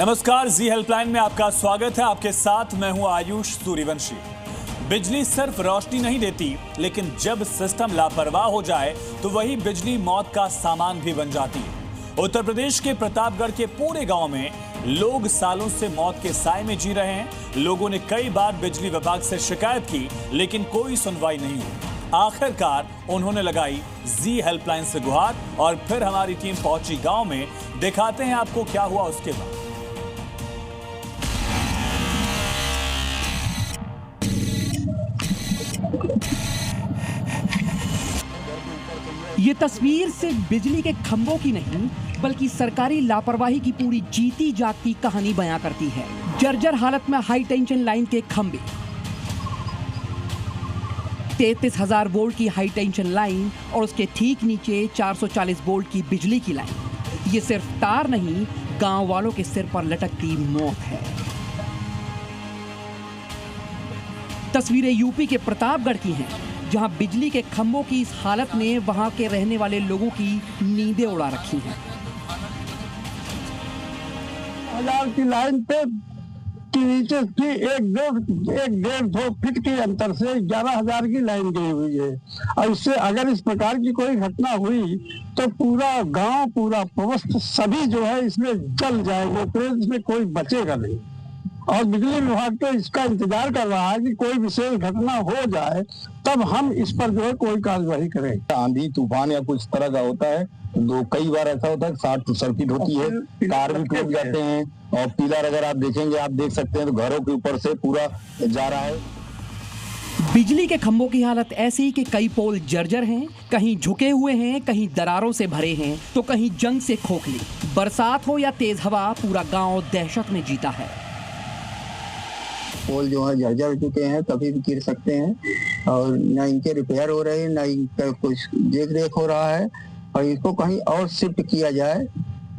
नमस्कार, जी हेल्पलाइन में आपका स्वागत है। आपके साथ मैं हूं आयुष सूर्यवंशी। बिजली सिर्फ रोशनी नहीं देती, लेकिन जब सिस्टम लापरवाह हो जाए तो वही बिजली मौत का सामान भी बन जाती है। उत्तर प्रदेश के प्रतापगढ़ के पूरे गांव में लोग सालों से मौत के साए में जी रहे हैं। लोगों ने कई बार बिजली विभाग से शिकायत की, लेकिन कोई सुनवाई नहीं हुई। आखिरकार उन्होंने लगाई जी हेल्पलाइन से गुहार और फिर हमारी टीम पहुंची गांव में। दिखाते हैं आपको क्या हुआ उसके बाद। ये तस्वीर सिर्फ बिजली के खंभों की नहीं, बल्कि सरकारी लापरवाही की पूरी जीती जागती कहानी बयां करती है। जर्जर हालत में हाई टेंशन लाइन के खंभे, 33,000 वोल्ट की हाई टेंशन लाइन और उसके ठीक नीचे 440 वोल्ट की बिजली की लाइन। ये सिर्फ तार नहीं, गांव वालों के सिर पर लटकती मौत है। तस्वीरें यूपी के प्रतापगढ़ की हैं, जहां बिजली के खंभों की इस हालत ने वहां के रहने वाले लोगों की नींदें उड़ा रखी हैं। 1000 की लाइन पे नीचे भी एक डेढ़ 2 फीट के अंतर से 11,000 की लाइन गई हुई है। और इससे अगर इस प्रकार की कोई घटना हुई तो पूरा गांव, पूरा पवस्त सभी जो है इसमें जल जाएंगे, तो इसमें कोई बचेगा नहीं। और बिजली विभाग तो इसका इंतजार कर रहा है कि कोई विशेष घटना हो जाए तब हम इस पर जो है कोई कार्रवाई करें। आंधी तूफान या कुछ तरह का होता है तो कई बार ऐसा होता है शॉर्ट सर्किट होती है, तार भी टूट जाते हैं। और पिलर अगर आप देखेंगे, आप देख सकते हैं तो घरों के ऊपर से पूरा जा रहा है। बिजली के खंभों की हालत ऐसी कि कई पोल जर्जर हैं, कहीं झुके हुए हैं, कहीं दरारों से भरे हैं, तो कहीं जंग से खोखले। बरसात हो या तेज हवा, पूरा गांव दहशत में जीता है। पोल जो है जर्जर हो चुके हैं, कभी भी गिर सकते हैं और न इनके रिपेयर हो रहे हैं, न इनका कुछ देख रेख हो रहा है। और इसको कहीं और शिफ्ट किया जाए,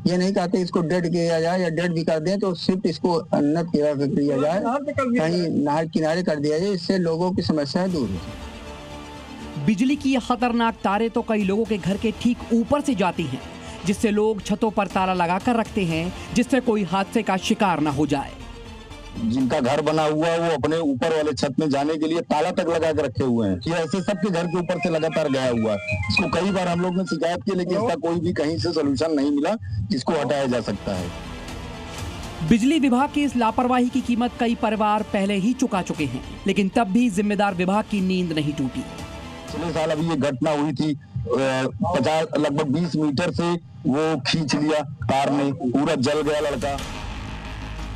ये नहीं कहते इसको डेड किया जाए या डेड भी कर दें तो शिफ्ट इसको अन्नत किया जाए, कहीं नहर किनारे कर दिया जाए, इससे लोगों की समस्याएं दूर हो। बिजली की खतरनाक तारें तो कई लोगों के घर के ठीक ऊपर से जाती हैं, जिससे लोग छतों पर ताला लगाकर रखते हैं, जिससे कोई हादसे का शिकार न हो जाए। जिनका घर बना हुआ है वो अपने ऊपर वाले छत में जाने के लिए ताला तक लगा के रखे हुए हैं। ये ऐसे सबके घर के ऊपर से लगातार गया हुआ है। इसको कई बार हम लोग ने शिकायत की, लेकिन इसका कोई भी कहीं से सोल्यूशन नहीं मिला जिसको हटाया जा सकता है। बिजली विभाग की इस लापरवाही की कीमत कई परिवार पहले ही चुका चुके हैं, लेकिन तब भी जिम्मेदार विभाग की नींद नहीं टूटी। पिछले साल अभी ये घटना हुई थी, 50 लगभग 20 मीटर से वो खींच लिया तार ने, पूरा जल गया लड़का।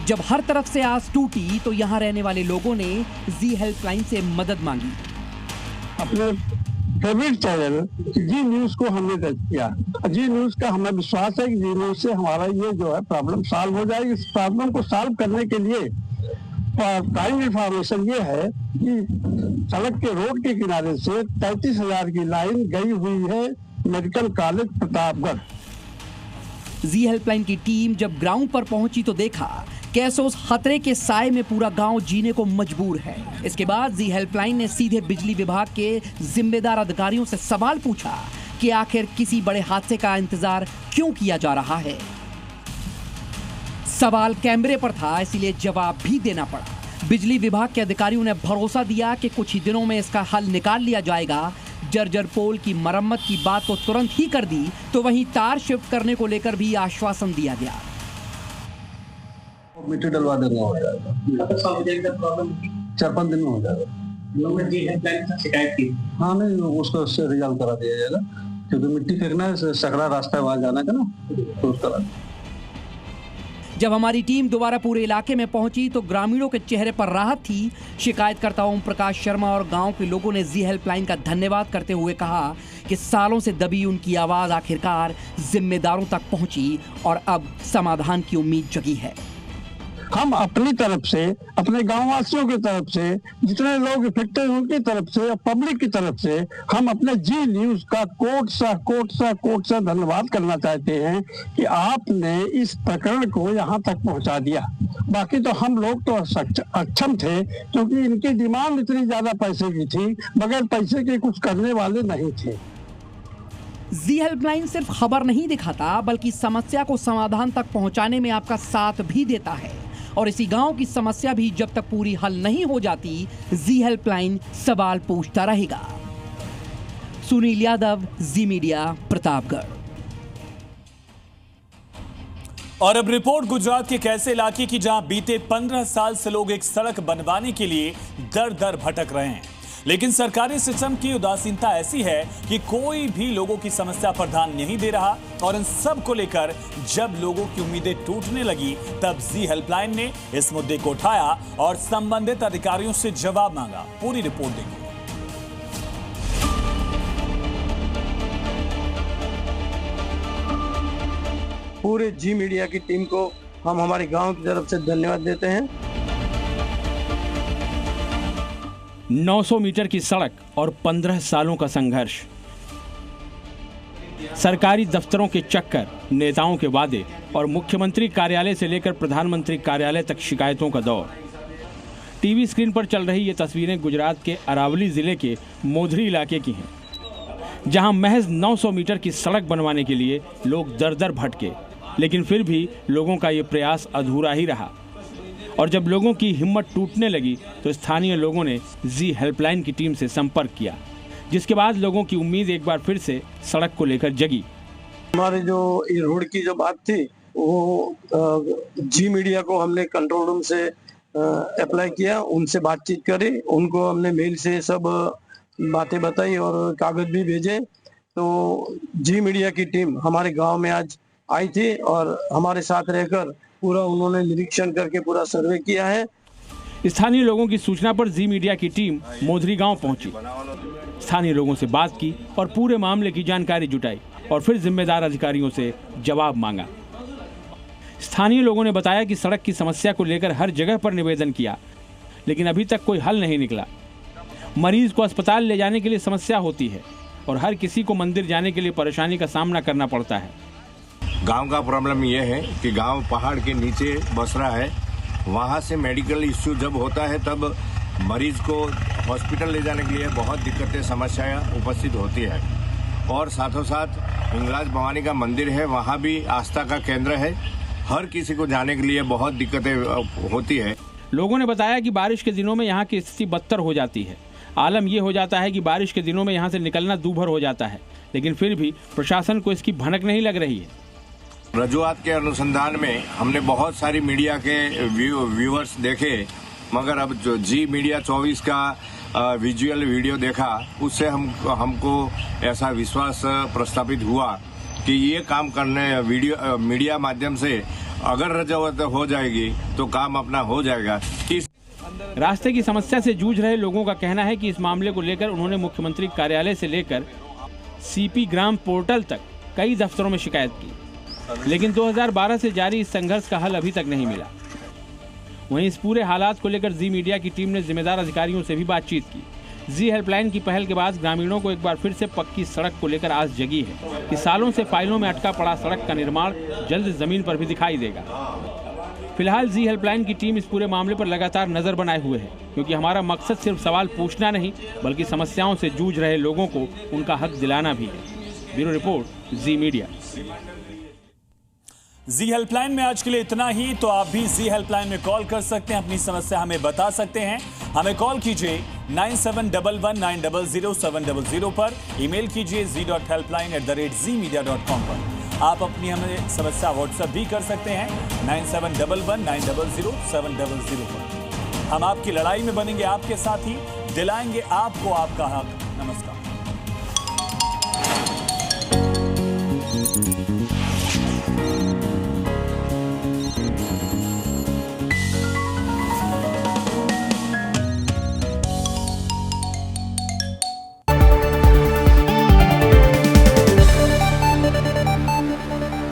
जब हर तरफ से आस टूटी तो यहाँ रहने वाले लोगों ने जी हेल्पलाइन से मदद मांगी। अपने फेवरेट चैनल जी न्यूज को हमने टच किया। जी न्यूज का हमें विश्वास है कि जी न्यूज से हमारा ये जो है प्रॉब्लम सॉल्व हो जाएगी। इस प्रॉब्लम को सॉल्व करने के लिए प्राइम इंफॉर्मेशन ये है कि सड़क के रोड के किनारे से 33,000 की लाइन गई हुई है मेडिकल कॉलेज प्रतापगढ़। जी हेल्पलाइन की टीम जब ग्राउंड पर पहुंची तो देखा कैसे उस खतरे के साए में पूरा गांव जीने को मजबूर है। इसके बाद जी हेल्पलाइन ने सीधे बिजली विभाग के जिम्मेदार अधिकारियों से सवाल पूछा कि आखिर किसी बड़े हादसे का इंतजार क्यों किया जा रहा है। सवाल कैमरे पर था, इसलिए जवाब भी देना पड़ा। बिजली विभाग के अधिकारियों ने भरोसा दिया कि कुछ ही दिनों में इसका हल निकाल लिया जाएगा। जर्जर पोल की मरम्मत की बात तो तुरंत ही कर दी, तो वहीं तार शिफ्ट करने को लेकर भी आश्वासन दिया गया। मीटर डलवा देना हो जाएगा, 4-5 दिन में हो जाएगा। शिकायत की? हाँ, नहीं उसको उससे रिजॉल्व करा दिया जाएगा, क्योंकि मिट्टी फेंकना है, सकरा रास्ता है वहां जाना का ना, तो उसका। जब हमारी टीम दोबारा पूरे इलाके में पहुंची तो ग्रामीणों के चेहरे पर राहत थी। शिकायतकर्ता ओम प्रकाश शर्मा और गांव के लोगों ने जी हेल्पलाइन का धन्यवाद करते हुए कहा कि सालों से दबी उनकी आवाज आखिरकार जिम्मेदारों तक पहुंची और अब समाधान की उम्मीद जगी है। हम अपनी तरफ से, अपने गांव वासियों की तरफ से, जितने लोग इफेक्टेड उनकी तरफ से, पब्लिक की तरफ से, हम अपने जी न्यूज का कोट सा धन्यवाद करना चाहते हैं कि आपने इस प्रकरण को यहाँ तक पहुँचा दिया। बाकी तो हम लोग तो अक्षम थे, क्योंकि इनकी डिमांड इतनी ज्यादा पैसे की थी, बगैर पैसे के कुछ करने वाले नहीं थे। जी हेल्पलाइन सिर्फ खबर नहीं दिखाता बल्कि समस्या को समाधान तक पहुंचाने में आपका साथ भी देता है। और इसी गांव की समस्या भी जब तक पूरी हल नहीं हो जाती, जी हेल्पलाइन सवाल पूछता रहेगा। सुनील यादव, जी मीडिया, प्रतापगढ़। और अब रिपोर्ट गुजरात के एक ऐसे इलाके की जहां बीते 15 साल से लोग एक सड़क बनवाने के लिए दर दर भटक रहे हैं, लेकिन सरकारी सिस्टम की उदासीनता ऐसी है कि कोई भी लोगों की समस्या पर ध्यान नहीं दे रहा। और इन सब को लेकर जब लोगों की उम्मीदें टूटने लगी, तब जी हेल्पलाइन ने इस मुद्दे को उठाया और संबंधित अधिकारियों से जवाब मांगा। पूरी रिपोर्ट देखिए। पूरे जी मीडिया की टीम को हम हमारे गांव की तरफ से धन्यवाद देते हैं। 900 मीटर की सड़क और 15 सालों का संघर्ष, सरकारी दफ्तरों के चक्कर, नेताओं के वादे और मुख्यमंत्री कार्यालय से लेकर प्रधानमंत्री कार्यालय तक शिकायतों का दौर। टीवी स्क्रीन पर चल रही ये तस्वीरें गुजरात के अरावली जिले के मोधरी इलाके की हैं, जहां महज 900 मीटर की सड़क बनवाने के लिए लोग दर दर भटके, लेकिन फिर भी लोगों का ये प्रयास अधूरा ही रहा। और जब लोगों की हिम्मत टूटने लगी तो स्थानीय लोगों ने जी हेल्पलाइन की टीम से संपर्क किया, जिसके बाद लोगों की उम्मीद एक बार फिर से सड़क को लेकर जगी। हमारे जो रोड की जो बात थी वो जी मीडिया को हमने कंट्रोल रूम से अप्लाई किया, उनसे बातचीत करी, उनको हमने मेल से सब बातें बताई और कागज भी भेजे। तो जी मीडिया की टीम हमारे गांव में आज आई थी और हमारे साथ रहकर पूरा उन्होंने निरीक्षण करके पूरा सर्वे किया है। स्थानीय लोगों की सूचना पर जी मीडिया की टीम मोधरी गांव पहुंची, स्थानीय लोगों से बात की और पूरे मामले की जानकारी जुटाई और फिर जिम्मेदार अधिकारियों से जवाब मांगा। स्थानीय लोगों ने बताया कि सड़क की समस्या को लेकर हर जगह पर निवेदन किया, लेकिन अभी तक कोई हल नहीं निकला। मरीज को अस्पताल ले जाने के लिए समस्या होती है और हर किसी को मंदिर जाने के लिए परेशानी का सामना करना पड़ता है। गांव का प्रॉब्लम यह है कि गांव पहाड़ के नीचे बस रहा है, वहां से मेडिकल इश्यू जब होता है तब मरीज को हॉस्पिटल ले जाने के लिए बहुत दिक्कतें, समस्याएं उपस्थित होती है। और साथों साथ हिंगलाज भवानी का मंदिर है, वहां भी आस्था का केंद्र है, हर किसी को जाने के लिए बहुत दिक्कतें होती है। लोगों ने बताया कि बारिश के दिनों में यहाँ की स्थिति बदतर हो जाती है। आलम ये हो जाता है कि बारिश के दिनों में यहाँ से निकलना दूभर हो जाता है, लेकिन फिर भी प्रशासन को इसकी भनक नहीं लग रही है। रजूआत के अनुसंधान में हमने बहुत सारी मीडिया के व्यूअर्स देखे, मगर अब जो जी मीडिया 24 का विजुअल वीडियो देखा, उससे हमको ऐसा विश्वास प्रस्थापित हुआ कि ये काम करने मीडिया माध्यम से अगर रजूआत हो जाएगी तो काम अपना हो जाएगा। इस रास्ते की समस्या से जूझ रहे लोगों का कहना है कि इस मामले को लेकर उन्होंने मुख्यमंत्री कार्यालय से लेकर सीपी ग्राम पोर्टल तक कई दफ्तरों में शिकायत की, लेकिन 2012 से जारी इस संघर्ष का हल अभी तक नहीं मिला। वहीं इस पूरे हालात को लेकर जी मीडिया की टीम ने जिम्मेदार अधिकारियों से भी बातचीत की। जी हेल्पलाइन की पहल के बाद ग्रामीणों को एक बार फिर से पक्की सड़क को लेकर आस जगी है कि सालों से फाइलों में अटका पड़ा सड़क का निर्माण जल्द जमीन पर भी दिखाई देगा। फिलहाल जी हेल्पलाइन की टीम इस पूरे मामले पर लगातार नजर बनाए हुए है, क्योंकि हमारा मकसद सिर्फ सवाल पूछना नहीं बल्कि समस्याओं से जूझ रहे लोगों को उनका हक दिलाना भी है। ब्यूरो रिपोर्ट, जी मीडिया। जी हेल्पलाइन में आज के लिए इतना ही। तो आप भी जी हेल्पलाइन में कॉल कर सकते हैं, अपनी समस्या हमें बता सकते हैं। हमें कॉल कीजिए 9711900700 पर, ईमेल कीजिए z.helpline@gmedia.com पर। आप अपनी हमें समस्या व्हाट्सएप भी कर सकते हैं 9711900700 पर। हम आपकी लड़ाई में बनेंगे आपके साथी, दिलाएंगे आपको आपका हक।